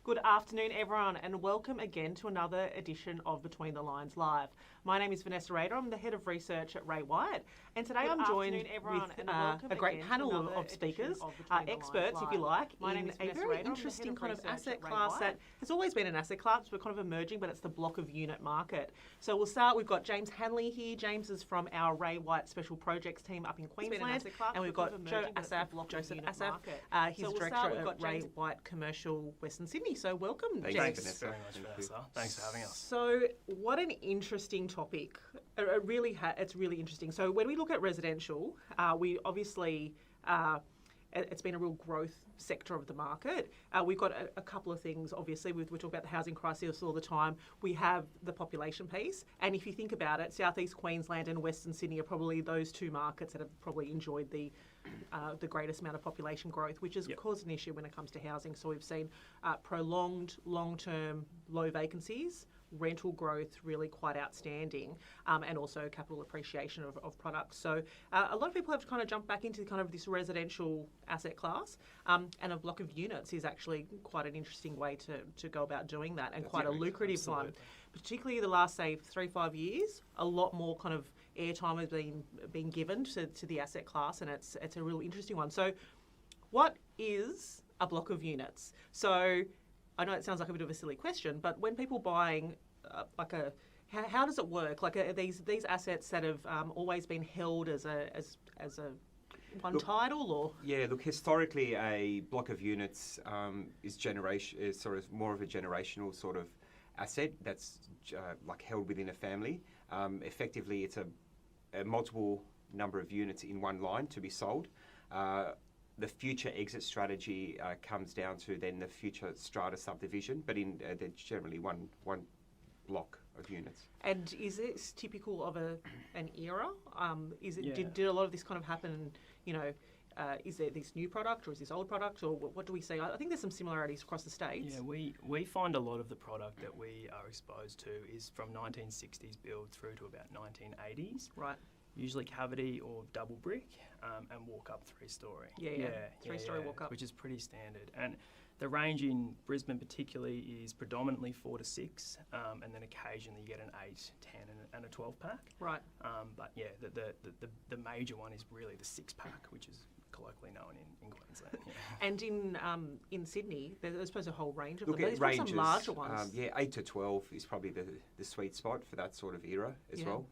Good afternoon, everyone, and welcome again to another edition of Between the Lines Live. My name is Vanessa Rader. I'm the Head of Research at Ray White, and today I'm joined with a great panel of speakers, experts, if you like, in a very interesting kind of asset class that has always been an asset class, but kind of emerging, but it's the block of unit market. So we'll start, we've got James Hanley here. James is from our Ray White Special Projects team up in Queensland, and we've got Joseph Assaf. He's Director at Ray White Commercial Western Sydney. So welcome, James. Thanks very much, Vanessa. Thanks for having us. So what an interesting topic. It's really interesting. So when we look at residential, we obviously, it's been a real growth sector of the market. We've got a couple of things, obviously. We talk about the housing crisis all the time. We have the population piece. And if you think about it, Southeast Queensland and Western Sydney are probably those two markets that have probably enjoyed the greatest amount of population growth, which has caused an issue when it comes to housing. So we've seen prolonged, long-term, low vacancies, rental growth really quite outstanding, and also capital appreciation of products. So a lot of people have kind of jumped back into kind of this residential asset class, and a block of units is actually quite an interesting way to go about doing that, and quite a lucrative one. Particularly the last, say, 3-5 years, a lot more kind of airtime has been given to the asset class, and it's a real interesting one. So what is a block of units? So I know it sounds like a bit of a silly question, but when people buying how does it work? Like, are these assets that have always been held as a title, or? Yeah, look, historically a block of units is sort of more of a generational sort of asset that's like held within a family. Effectively, it's a multiple number of units in one line to be sold. The future exit strategy comes down to then the future strata subdivision, but they're generally one block of units. And is this typical of an era? Did a lot of this kind of happen? Is there this new product, or is this old product, or what do we see? I think there's some similarities across the states. Yeah, we find a lot of the product that we are exposed to is from 1960s build through to about 1980s. Right. Usually cavity or double brick, and walk up 3-storey. Three-storey walk up, which is pretty standard. And the range in Brisbane particularly is predominantly 4 to 6, and then occasionally you get an 8, 10, and a 12 pack. Right. But yeah, the major one is really the 6 pack, which is colloquially known in Queensland. Yeah. And in Sydney, there's I suppose a whole range of them. There's some larger ones. 8 to 12 is probably the sweet spot for that sort of era as well.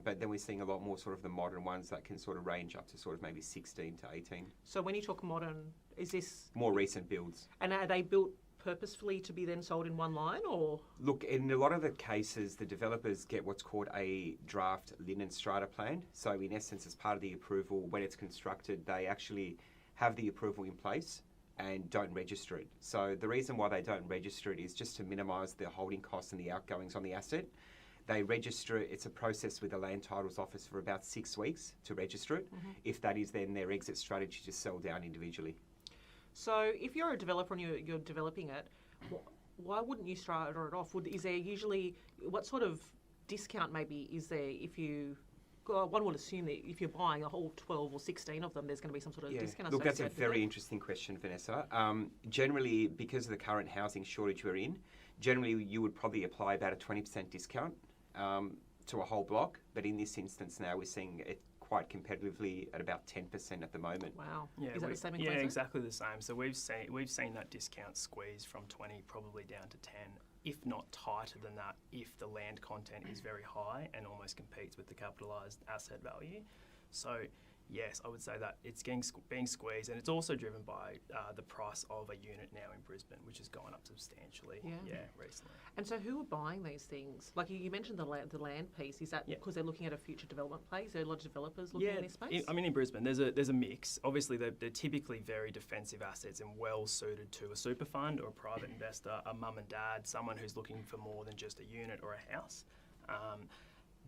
But then we're seeing a lot more sort of the modern ones that can sort of range up to sort of maybe 16 to 18. So when you talk modern, is this more recent builds? And are they built purposefully to be then sold in one line, or? Look, in a lot of the cases, the developers get what's called a draft linen strata plan. So in essence, as part of the approval, when it's constructed, they actually have the approval in place and don't register it. So the reason why they don't register it is just to minimise the holding costs and the outgoings on the asset. They register it. It's a process with the Land Titles Office for about 6 weeks to register it. Mm-hmm. If that is then their exit strategy to sell down individually. So if you're a developer and you're developing it, why wouldn't you strata it off? Is there usually, what sort of discount maybe is there if you, one would assume that if you're buying a whole 12 or 16 of them, there's going to be some sort of discount. Look, that's a very interesting question, Vanessa. Generally, because of the current housing shortage we're in, generally you would probably apply about a 20% discount to a whole block. But in this instance now, we're seeing it quite competitively at about 10% at the moment. Wow. Yeah, is that the same in Queensland? Queensland? Yeah, exactly the same. So we've seen that discount squeeze from 20 probably down to 10, if not tighter than that, if the land content is very high and almost competes with the capitalised asset value. So yes, I would say that it's being squeezed, and it's also driven by the price of a unit now in Brisbane, which has gone up substantially recently. And so who are buying these things? Like you mentioned the land piece. Is that because they're looking at a future development place? Are there a lot of developers looking in this space? In Brisbane, there's a mix. Obviously, they're typically very defensive assets and well suited to a super fund or a private investor, a mum and dad, someone who's looking for more than just a unit or a house.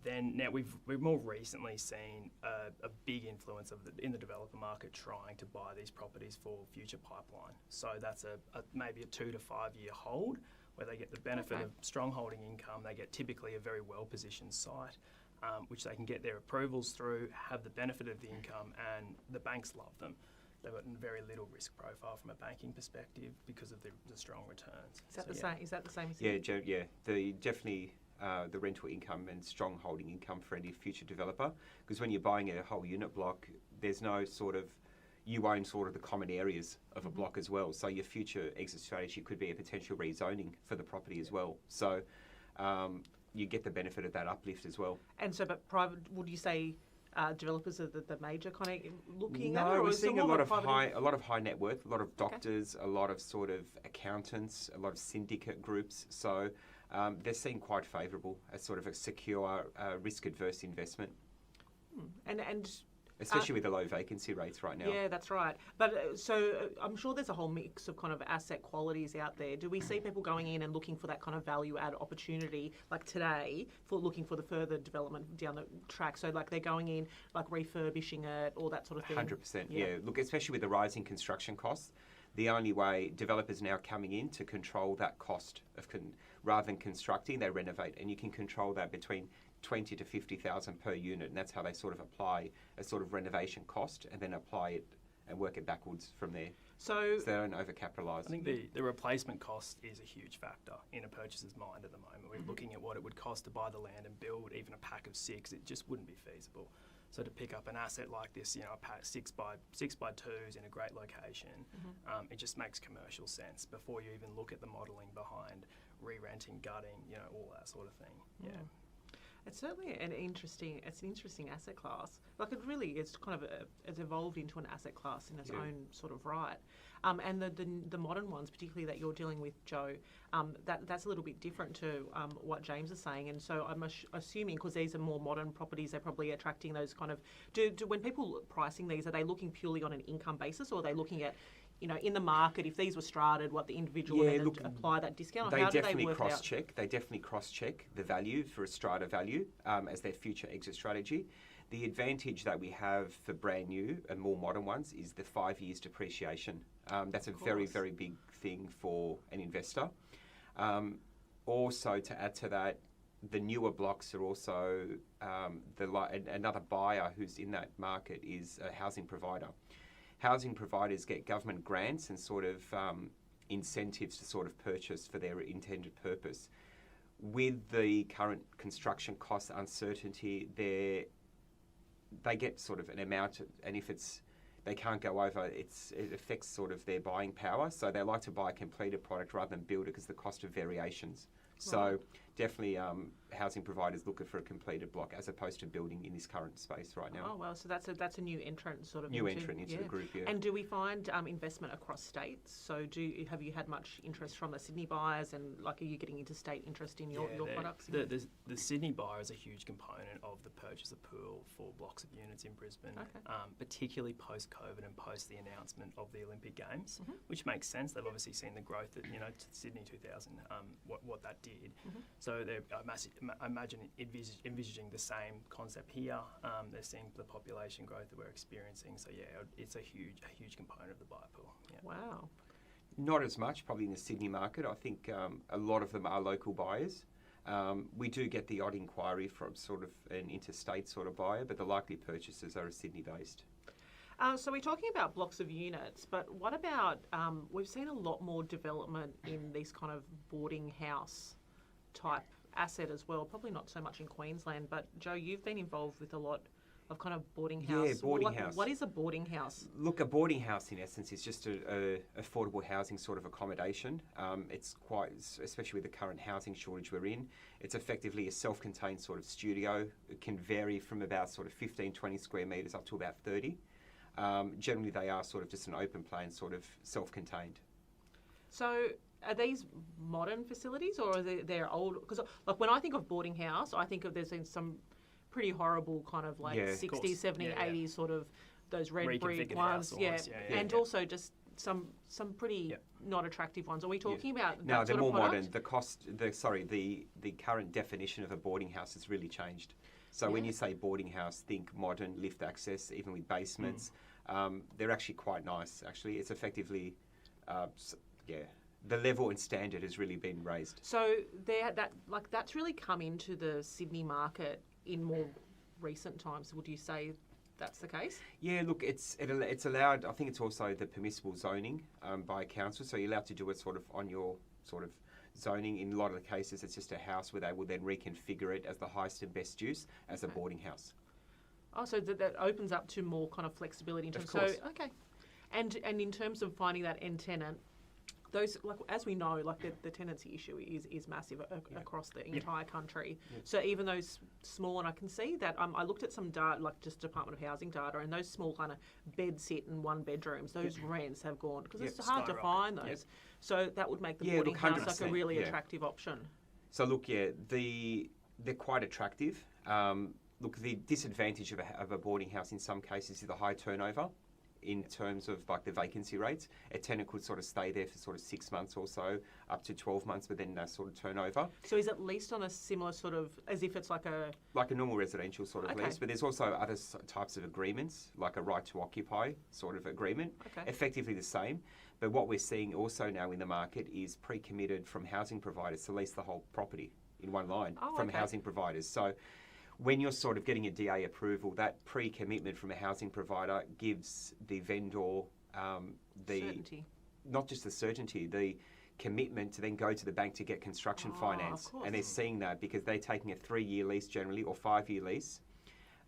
Then now we've more recently seen a big influence in the developer market trying to buy these properties for future pipeline. So that's maybe a 2 to 5 year hold where they get the benefit of strong holding income. They get typically a very well positioned site, which they can get their approvals through, have the benefit of the income, and the banks love them. they've got very little risk profile from a banking perspective because of the strong returns. Is that So, the yeah. same? Is that the same as Definitely the rental income and strong holding income for any future developer. Because when you're buying a whole unit block, there's no sort of, you own sort of the common areas of a block as well. So your future exit strategy could be a potential rezoning for the property as well. So you get the benefit of that uplift as well. And so, but private, would you say developers are the major kind of looking at it? No, or we're is it seeing a more lot of of private- a lot of high net worth, a lot of doctors, a lot of sort of accountants, a lot of syndicate groups. So they're seen quite favourable as sort of a secure, risk-adverse investment, And especially with the low vacancy rates right now. yeah, that's right. But I'm sure there's a whole mix of kind of asset qualities out there. Do we see people going in and looking for that kind of value add opportunity, like today, for looking for the further development down the track? So like they're going in, like refurbishing it, all that sort of thing. 100%. Yeah. Look, especially with the rising construction costs, the only way developers are now coming in to control that cost of rather than constructing, they renovate, and you can control that between 20 to 50,000 per unit, and that's how they sort of apply a sort of renovation cost and then apply it and work it backwards from there. So So they don't overcapitalise. I think the replacement cost is a huge factor in a purchaser's mind at the moment. We're looking at what it would cost to buy the land and build even a pack of 6. It just wouldn't be feasible. So to pick up an asset like this, a pack 6x2s in a great location, it just makes commercial sense before you even look at the modelling behind re-renting, gutting, all that sort of thing. Yeah. it's certainly an interesting asset class. Like it's kind of it's evolved into an asset class in its own sort of right. And the modern ones, particularly that you're dealing with, Joe, that's a little bit different to what James is saying. And so I'm assuming, because these are more modern properties, they're probably attracting those kind of. Do when people pricing these, are they looking purely on an income basis, or are they looking at, in the market, if these were strata, what the individual would then apply that discount? They How do definitely they work cross-check. They definitely cross-check the value for a strata value as their future exit strategy. The advantage that we have for brand new and more modern ones is the 5 years depreciation. That's a very, very big thing for an investor. Also, to add to that, the newer blocks are also another buyer who's in that market is a housing provider. Housing providers get government grants and sort of incentives to sort of purchase for their intended purpose. With the current construction cost uncertainty, they get sort of an amount, and if they can't go over, it affects sort of their buying power. So they like to buy a completed product rather than build it because the cost of variations. So definitely housing providers looking for a completed block as opposed to building in this current space right now. Oh, well, so that's a new entrant sort of. Entrant into the group, yeah. And do we find investment across states? So have you had much interest from the Sydney buyers, and are you getting interstate interest in your products? The Sydney buyer is a huge component of the purchaser pool for blocks of units in Brisbane, particularly post-COVID and post the announcement of the Olympic Games, which makes sense. They've obviously seen the growth that, Sydney 2000, what that did. So they're, I imagine, envisaging the same concept here. They're seeing the population growth that we're experiencing. So it's a huge component of the buyer pool. Yeah. Wow. Not as much, probably in the Sydney market. I think a lot of them are local buyers. We do get the odd inquiry from sort of an interstate sort of buyer, but the likely purchasers are Sydney-based. So we're talking about blocks of units, but what about, we've seen a lot more development in these kind of boarding house type asset as well, probably not so much in Queensland, but Joe, you've been involved with a lot of kind of boarding house. Yeah, boarding house. What is a boarding house? Look, a boarding house in essence is just a affordable housing sort of accommodation. It's quite, especially with the current housing shortage we're in, it's effectively a self-contained sort of studio. It can vary from about sort of 15, 20 square metres up to about 30. Generally, they are sort of just an open plan, sort of self-contained. So are these modern facilities, or are they're old? Because when I think of boarding house, I think of there's been some pretty horrible kind of 60s, 70s, 80s sort of those red brick ones. And also just some pretty not attractive ones. Are we talking about that No, they're sort more of product? modern. The current definition of a boarding house has really changed. So when you say boarding house, think modern, lift access, even with basements. They're actually quite nice, actually. It's effectively, the level and standard has really been raised. So that's really come into the Sydney market in more recent times, would you say? that's the case? Yeah, look, it's allowed. I think it's also the permissible zoning by council, so you're allowed to do it sort of on your sort of zoning. In a lot of the cases, it's just a house where they will then reconfigure it as the highest and best use as a boarding house. Oh, so that opens up to more kind of flexibility in terms. Of course. So okay, and in terms of finding that end tenant, those, like, as we know, like the tenancy issue is massive across the entire country. Yeah. So even those small, and I can see that I looked at some data, like just Department of Housing data, and those small kind of bed sit and one bedrooms, those rents have gone because it's hard to find those. Yep. So that would make the Yeah, boarding look, house like a 100%, really yeah. attractive option. So look, yeah, they're quite attractive. Look, the disadvantage of a boarding house in some cases is the high turnover in terms of like the vacancy rates. A tenant could sort of stay there for sort of 6 months or so, up to 12 months, but then they sort of turn over. So is it leased on a similar sort of, as if it's like a normal residential sort of lease, but there's also other types of agreements, like a right to occupy sort of agreement, effectively the same. But what we're seeing also now in the market is pre-committed from housing providers to lease the whole property in one line from housing providers. So when you're sort of getting a DA approval, that pre-commitment from a housing provider gives the vendor certainty. Not just the certainty, the commitment to then go to the bank to get construction finance. And they're seeing that because they're taking a 3-year lease generally or 5-year lease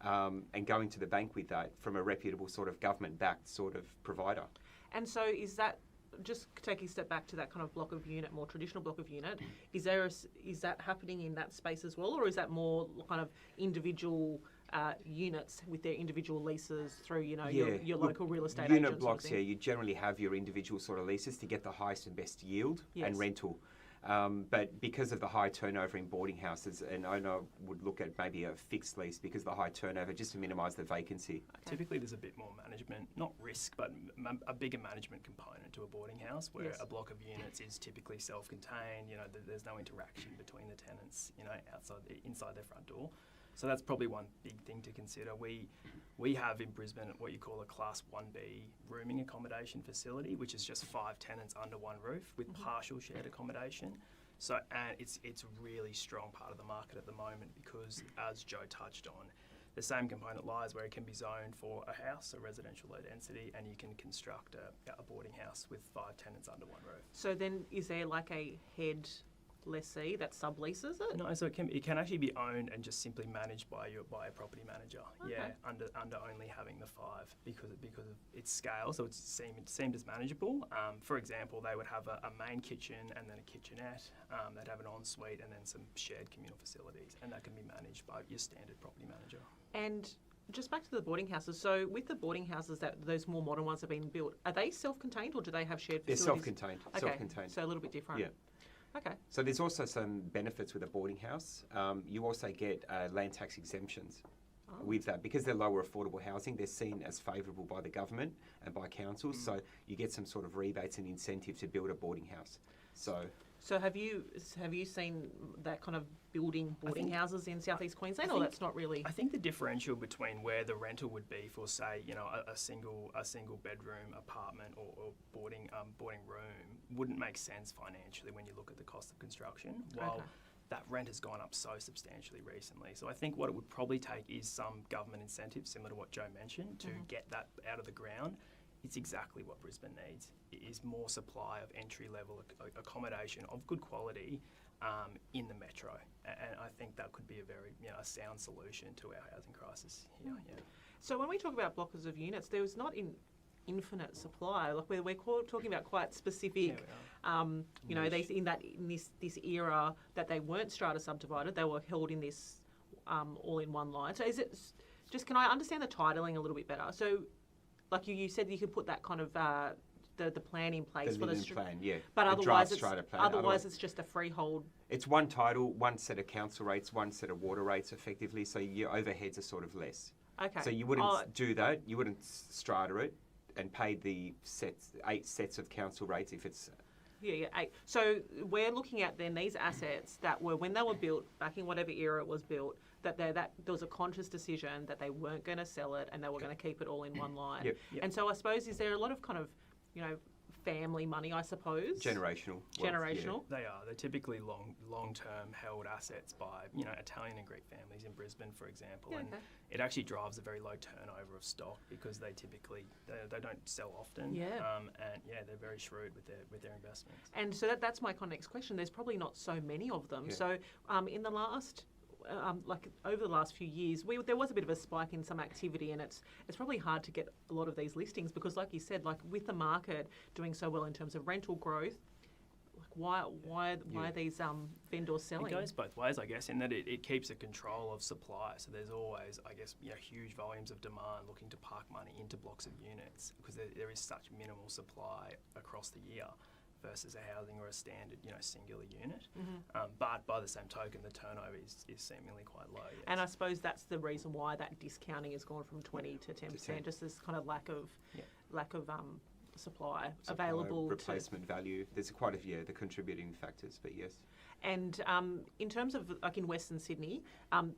and going to the bank with that from a reputable sort of government-backed sort of provider. And so is that, just taking a step back to that kind of block of unit, more traditional block of unit, is that happening in that space as well, or is that more kind of individual units with their individual leases through, your local real estate agents? Unit blocks, you generally have your individual sort of leases to get the highest and best yield and rental. But because of the high turnover in boarding houses, an owner would look at maybe a fixed lease because of the high turnover, just to minimise the vacancy. Typically there's a bit more management, not risk, but a bigger management component to a boarding house, where a block of units is typically self-contained. There's no interaction between the tenants, inside their front door. So that's probably one big thing to consider. We have in Brisbane what you call a Class 1B rooming accommodation facility, which is just 5 tenants under one roof with partial shared accommodation. So, and it's a really strong part of the market at the moment because, as Joe touched on, the same component lies where it can be zoned for a house, a residential low density, and you can construct a boarding house with 5 tenants under one roof. So then is there like a head lessee that subleases it? No, so it can actually be owned and just simply managed by a property manager. Okay. Yeah, under only having the 5 because of its scale. So it seemed as manageable. For example, they would have a main kitchen and then a kitchenette. They'd have an ensuite and then some shared communal facilities, and that can be managed by your standard property manager. And just back to the boarding houses. So with the boarding houses, that those more modern ones have been built, are they self-contained or do they have shared facilities? They're self-contained. Okay. Self-contained. So a little bit different. Yeah. Okay. So there's also some benefits with a boarding house. You also get land tax exemptions with that. Because they're lower affordable housing, they're seen as favourable by the government and by councils. So you get some sort of rebates and incentive to build a boarding house. So have you seen that kind of building boarding houses in southeast Queensland, or that's not really? I think the differential between where the rental would be for, say, a single bedroom apartment or boarding room wouldn't make sense financially when you look at the cost of construction. While that rent has gone up so substantially recently. So I think what it would probably take is some government incentive, similar to what Joe mentioned, to get that out of the ground. It's exactly what Brisbane needs. It is more supply of entry-level accommodation of good quality in the metro, and I think that could be a very sound solution to our housing crisis here. Yeah. So when we talk about blockers of units, there was not infinite supply. Like we're talking about quite specific. These in this era that they weren't strata subdivided, they were held in this all in one line. So is it just? Can I understand the titling a little bit better? So, like you said, you could put that kind of the plan in place for the plan, yeah. But otherwise, otherwise it's just a freehold. It's one title, one set of council rates, one set of water rates, effectively. So your overheads are sort of less. Okay. So you wouldn't do that. You wouldn't strata it and pay the 8 sets of council rates if it's. Yeah, 8. So we're looking at then these assets that were, when they were built, back in whatever era it was built, that there was a conscious decision that they weren't going to sell it and they were going to keep it all in one line. Yep. And so I suppose, is there a lot of kind of, family money, I suppose. Generational. Generational. They are. They're typically long-term held assets by, Italian and Greek families in Brisbane, for example. Yeah, and okay. it actually drives a very low turnover of stock because they typically they don't sell often. Yeah. And they're very shrewd with their investments. And so that's my next question. There's probably not so many of them. Yeah. So in the last, over the last few years, there was a bit of a spike in some activity, and it's probably hard to get a lot of these listings because, like you said, like with the market doing so well in terms of rental growth, like why are these vendors selling? It goes both ways, I guess, in that it keeps a control of supply. So there's always, I guess, huge volumes of demand looking to park money into blocks of units because there is such minimal supply across the year versus a housing or a standard, singular unit. But by the same token, the turnover is seemingly quite low. Yes. And I suppose that's the reason why that discounting has gone from 20 to 10%, just this kind of lack of supply available. Replacement value. There's quite a few the contributing factors, but yes. And in terms of, like in Western Sydney,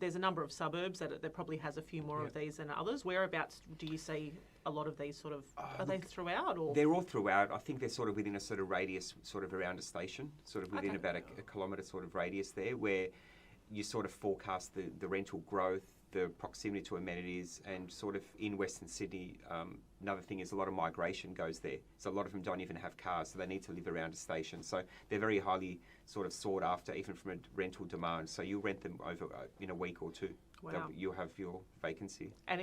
there's a number of suburbs that probably has a few more of these than others. Whereabouts do you see a lot of these sort of, are they throughout? Or? They're all throughout. I think they're sort of within a sort of radius, sort of around a station, sort of within about a kilometre sort of radius there, where you sort of forecast the rental growth, the proximity to amenities, and sort of in Western Sydney, another thing is a lot of migration goes there. So a lot of them don't even have cars, so they need to live around a station. So they're very highly sort of sought after, even from a rental demand. So you rent them over in a week or two. Wow. You'll have your vacancy. And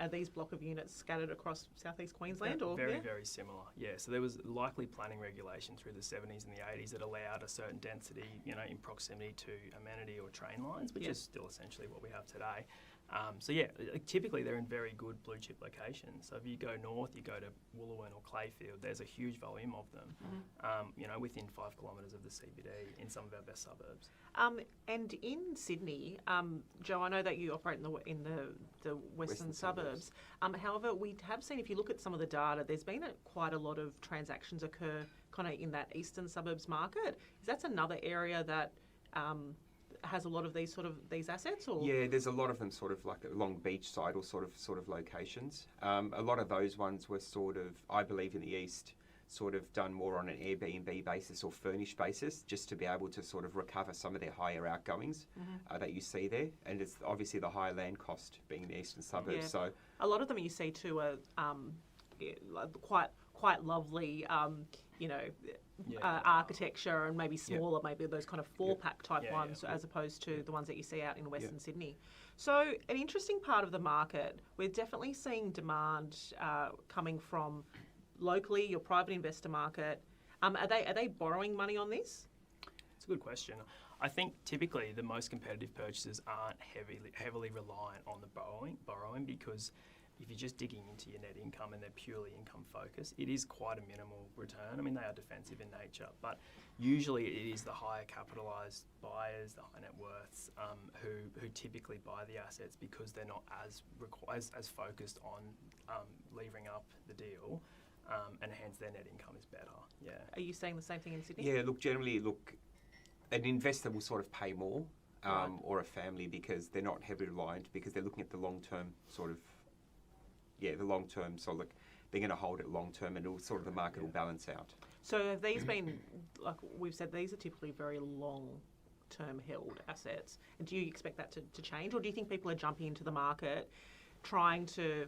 are these block of units scattered across southeast Queensland? Or very similar. Yeah. So there was likely planning regulation through the 70s and the 80s that allowed a certain density, in proximity to amenity or train lines, which is still essentially what we have today. Typically they're in very good blue chip locations. So if you go north, you go to Wooloowin or Clayfield, there's a huge volume of them, within 5 kilometres of the CBD in some of our best suburbs. And in Sydney, Joe, I know that you operate in the western suburbs. However, we have seen, if you look at some of the data, there's been quite a lot of transactions occur kind of in that eastern suburbs market. Is that another area that has a lot of these assets? Or? Yeah, there's a lot of them sort of like along beachside or sort of locations. A lot of those ones were sort of, I believe in the east, sort of done more on an Airbnb basis or furnished basis, just to be able to sort of recover some of their higher outgoings that you see there. And it's obviously the higher land cost being in the eastern suburbs. Yeah. So a lot of them you see too are quite lovely, architecture and maybe smaller, maybe those kind of 4-pack type ones, as opposed to the ones that you see out in Western Sydney. So an interesting part of the market, we're definitely seeing demand coming from locally, your private investor market. Are they borrowing money on this? It's a good question. I think typically the most competitive purchases aren't heavily reliant on the borrowing because if you're just digging into your net income and they're purely income focused, it is quite a minimal return. I mean, they are defensive in nature, but usually it is the higher capitalised buyers, the high net worths, who typically buy the assets because they're not as focused on levering up the deal, and hence their net income is better. Yeah. Are you saying the same thing in Sydney? Yeah. Generally, an investor will sort of pay more, or a family, because they're not heavily reliant, because they're looking at the long term sort of. Yeah, the long term. So they're going to hold it long term, and the market will balance out. So have these been, like we've said, these are typically very long term held assets. And do you expect that to change, or do you think people are jumping into the market trying to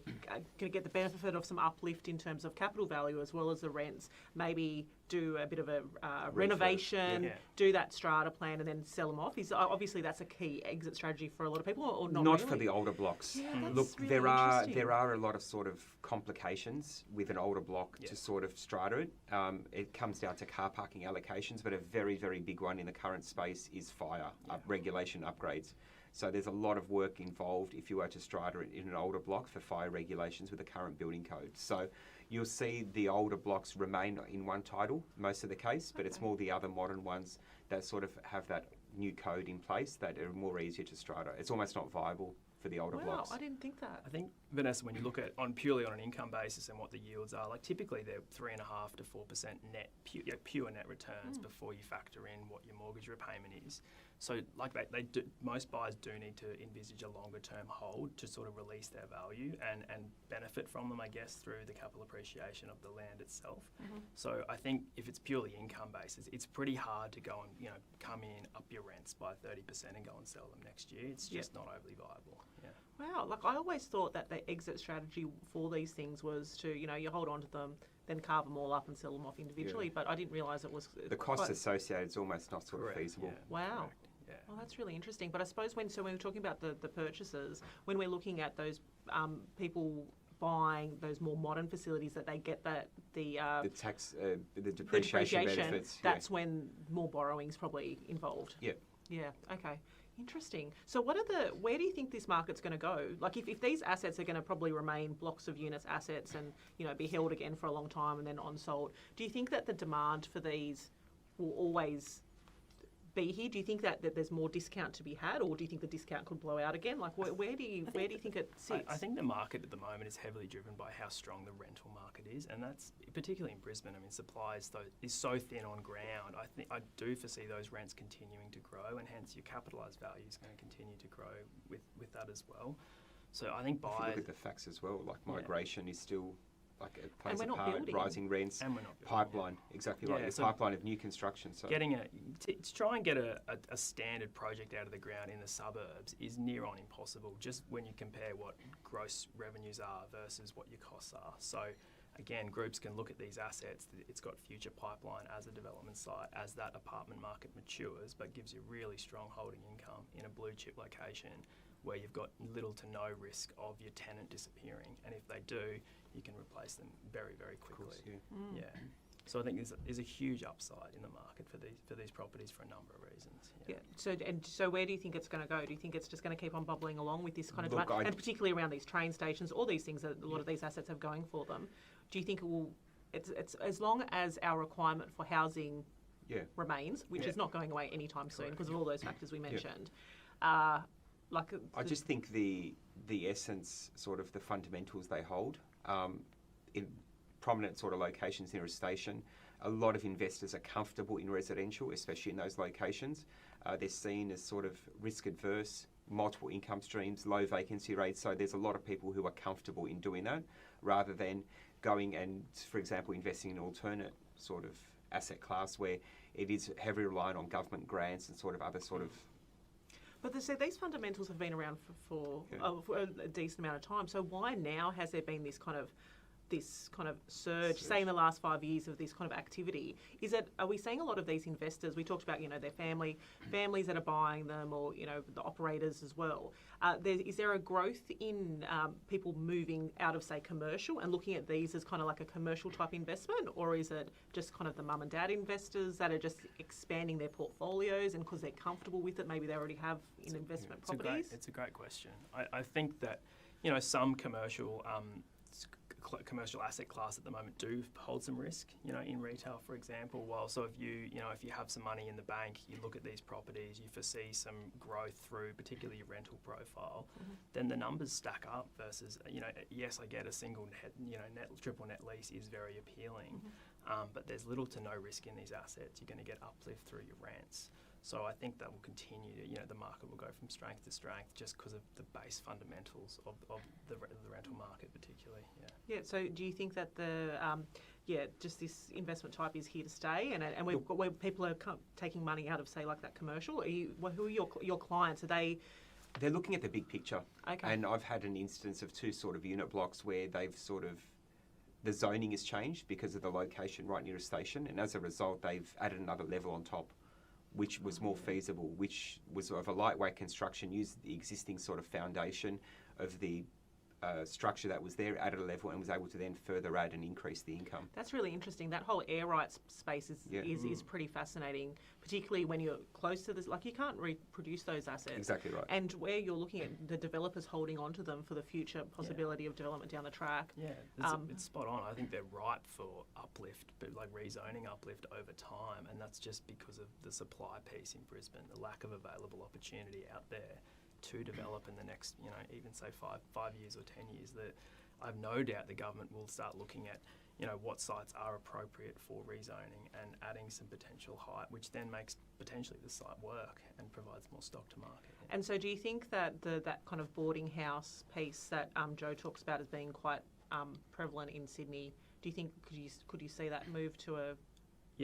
get the benefit of some uplift in terms of capital value as well as the rents, maybe do a bit of a renovation, do that strata plan and then sell them off? Obviously that's a key exit strategy for a lot of people, or not really? For the older blocks. Yeah, Look, really there are a lot of sort of complications with an older block to sort of strata it. It comes down to car parking allocations, but a very, very big one in the current space is fire regulation upgrades. So there's a lot of work involved if you were to strata it in an older block for fire regulations with the current building code. So you'll see the older blocks remain in one title most of the case, but it's more the other modern ones that sort of have that new code in place that are more easier to strata. It's almost not viable for the older blocks. Wow, I didn't think that. I think, Vanessa, when you look at purely on an income basis and what the yields are, like typically they're 3.5% to 4% net, pure net returns before you factor in what your mortgage repayment is. So like they do, most buyers do need to envisage a longer term hold to sort of release their value and benefit from them, I guess, through the capital appreciation of the land itself. So I think if it's purely income based, it's pretty hard to go and, you know, come in, up your rents by 30% and go and sell them next year. It's just not overly viable. Yeah. Wow, like I always thought that the exit strategy for these things was to, you know, you hold on to them, then carve them all up and sell them off individually, but I didn't realise it was... The cost associated is almost not sort of feasible. Yeah. Wow. Correct. Yeah. Well, that's really interesting. But I suppose when we're talking about the purchases, when we're looking at those people buying those more modern facilities that they get the tax, the depreciation benefits. That's when more borrowing's probably involved. Yeah. Yeah. Okay. Interesting. So where do you think this market's going to go? Like if these assets are going to probably remain blocks of units assets and, you know, be held again for a long time and then on-sold, do you think that the demand for these will always be here? Do you think that there's more discount to be had, or do you think the discount could blow out again? Like where do you think it sits? I think the market at the moment is heavily driven by how strong the rental market is, and that's particularly in Brisbane. I mean, supply is so thin on ground. I do foresee those rents continuing to grow, and hence your capitalised value is going to continue to grow with that as well. So I think If you look at the facts as well, like migration is still... Like it plays a part, rising rents, and we're not building, pipeline, exactly right. The so pipeline of new construction. So to try and get a standard project out of the ground in the suburbs is near on impossible. Just when you compare what gross revenues are versus what your costs are. So again, groups can look at these assets. It's got future pipeline as a development site as that apartment market matures, but gives you really strong holding income in a blue chip location where you've got little to no risk of your tenant disappearing, and if they do, you can replace them very, very quickly. Of course, yeah. So I think there's a huge upside in the market for these properties for a number of reasons. Yeah. So where do you think it's going to go? Do you think it's just going to keep on bubbling along with this kind of Look, demand, and particularly around these train stations, all these things that a lot of these assets have going for them? Do you think it will? It's as long as our requirement for housing remains, which is not going away anytime soon because of all those factors we mentioned. I just think the essence, sort of the fundamentals they hold, in prominent sort of locations near a station, a lot of investors are comfortable in residential, especially in those locations. They're seen as sort of risk adverse, multiple income streams, low vacancy rates. So there's a lot of people who are comfortable in doing that rather than going and, for example, investing in an alternate sort of asset class where it is heavily reliant on government grants and sort of other sort of... But these fundamentals have been around for a decent amount of time. So why now has there been this kind of surge, say in the last 5 years, of this kind of activity? Are we seeing a lot of these investors? We talked about, you know, their families that are buying them, or, you know, the operators as well. Is there a growth in people moving out of, say, commercial and looking at these as kind of like a commercial type investment, or is it just kind of the mum and dad investors that are just expanding their portfolios, and because they're comfortable with it, maybe they already have investment properties? It's a great question. I think that, you know, some commercial asset class at the moment do hold some risk, you know, in retail, for example. So if you have some money in the bank, you look at these properties, you foresee some growth through particularly your rental profile, then the numbers stack up versus, you know, yes, I get a single triple net lease is very appealing, but there's little to no risk in these assets. You're going to get uplift through your rents. So I think that will continue. You know, the market will go from strength to strength just because of the base fundamentals of the rental market, particularly. Yeah. So do you think that just this investment type is here to stay, and where people are taking money out of, say, like that commercial? Who are your clients? Are they? They're looking at the big picture. Okay. And I've had an instance of two sort of unit blocks where they've sort of, the zoning has changed because of the location right near a station, and as a result, they've added another level on top, which was more feasible, which was of a lightweight construction, used the existing sort of foundation of the structure that was there, added a level, and was able to then further add and increase the income. That's really interesting. That whole air rights space is pretty fascinating, particularly when you're close to this. Like, you can't reproduce those assets. Exactly right. And where you're looking at the developers holding on to them for the future possibility of development down the track. Yeah, it's spot on. I think they're ripe for uplift, but like rezoning uplift over time, and that's just because of the supply piece in Brisbane, the lack of available opportunity out there to develop in the next, you know, even say five years or 10 years. That I've no doubt the government will start looking at, what sites are appropriate for rezoning and adding some potential height, which then makes potentially the site work and provides more stock to market. And so do you think that that kind of boarding house piece that Joe talks about as being quite prevalent in Sydney, do you think could you see that move to a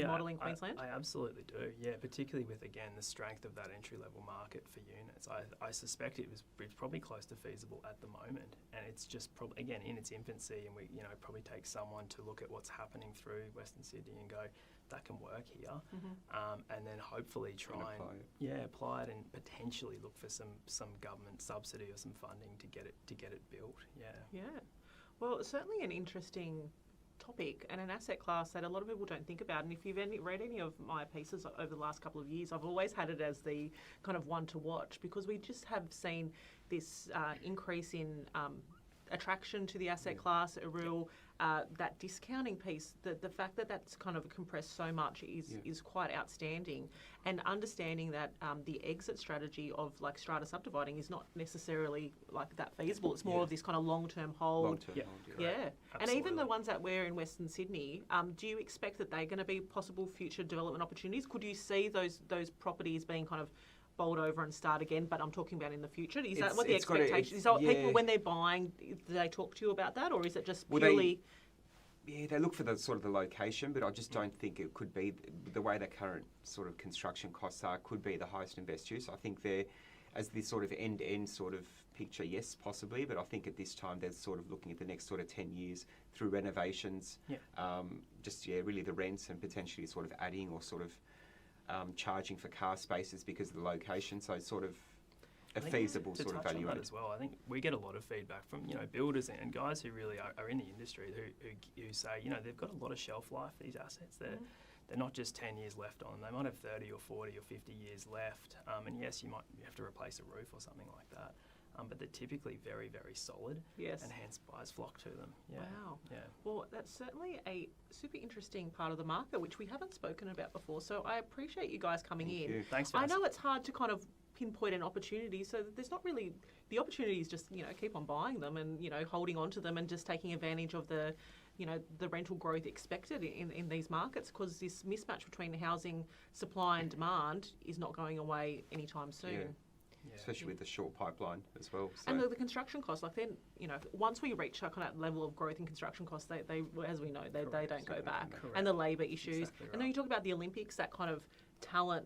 model in Queensland? I absolutely do, yeah, particularly with, again, the strength of that entry-level market for units. I suspect it's probably close to feasible at the moment, and it's just probably, again, in its infancy, and we probably take someone to look at what's happening through Western Sydney and go, that can work here, and then hopefully try and apply it and potentially look for some government subsidy or some funding to get it built. Yeah. Well, certainly an interesting topic and an asset class that a lot of people don't think about. And if you've read any of my pieces over the last couple of years, I've always had it as the kind of one to watch, because we just have seen this increase in attraction to the asset class, a real that discounting piece, the fact that that's kind of compressed so much is quite outstanding, and understanding that the exit strategy of like strata subdividing is not necessarily like that feasible. It's more of this kind of long-term hold. And even the ones that were in Western Sydney, do you expect that they're going to be possible future development opportunities? Could you see those properties being kind of bowled over and start again, but I'm talking about in the future? Is that what the expectation is? Is that what people, when they're buying, do they talk to you about that, or is it just purely... They look for the sort of the location, but I just don't think it could be the way the current sort of construction costs are, could be the highest and best use. I think they're, as this sort of end-to-end sort of picture, yes, possibly, but I think at this time they're sort of looking at the next sort of 10 years through renovations, really the rents and potentially sort of adding or sort of charging for car spaces because of the location. So sort of a feasible sort of value add as well. I think we get a lot of feedback from builders and guys who really are in the industry who say they've got a lot of shelf life, these assets. They're not just 10 years left on them. They might have 30 or 40 or 50 years left. And yes, you have to replace a roof or something like that. But they're typically very, very solid. Yes. And hence buyers flock to them. Yeah. Wow. Yeah. Well, that's certainly a super interesting part of the market, which we haven't spoken about before. So I appreciate you guys coming in. Thank you. Thanks, Vanessa. I know it's hard to kind of pinpoint an opportunity, so there's not really, the opportunity is just, keep on buying them and, holding on to them and just taking advantage of the rental growth expected in these markets, because this mismatch between housing supply and demand is not going away anytime soon. Yeah, especially with the short pipeline as well. So. And the construction costs, like then, once we reach that kind of level of growth in construction costs, they as we know, they don't go back. Correct. And the labour issues. Exactly right. And then you talk about the Olympics, that kind of talent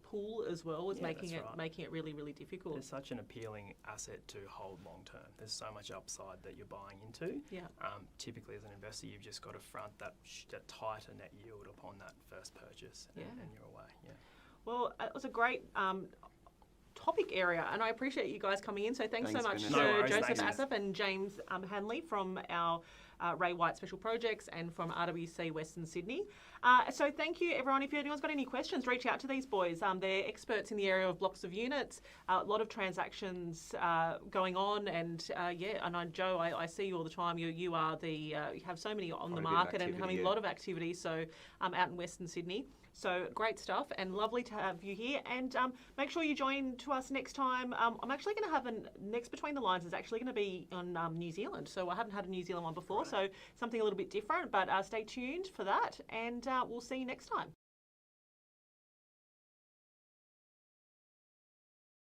pool as well is making it really, really difficult. It's such an appealing asset to hold long term. There's so much upside that you're buying into. Yeah. Typically, as an investor, you've just got to front that tighter net yield upon that first purchase, and you're away. Yeah. Well, it was a great topic area, and I appreciate you guys coming in. So thanks so much Vanessa. to Joseph Assaf and James Hanley from our RWC Special Projects and from RWC Western Sydney. So thank you, everyone. If anyone's got any questions, reach out to these boys. They're experts in the area of blocks of units, a lot of transactions going on, and and Joe, I see you all the time. You are you have so many on the market and having a lot of activity. So out in Western Sydney. So great stuff, and lovely to have you here. And make sure you join to us next time. I'm actually going to have next Between the Lines is actually going to be on New Zealand. So I haven't had a New Zealand one before, so something a little bit different. But stay tuned for that, and we'll see you next time.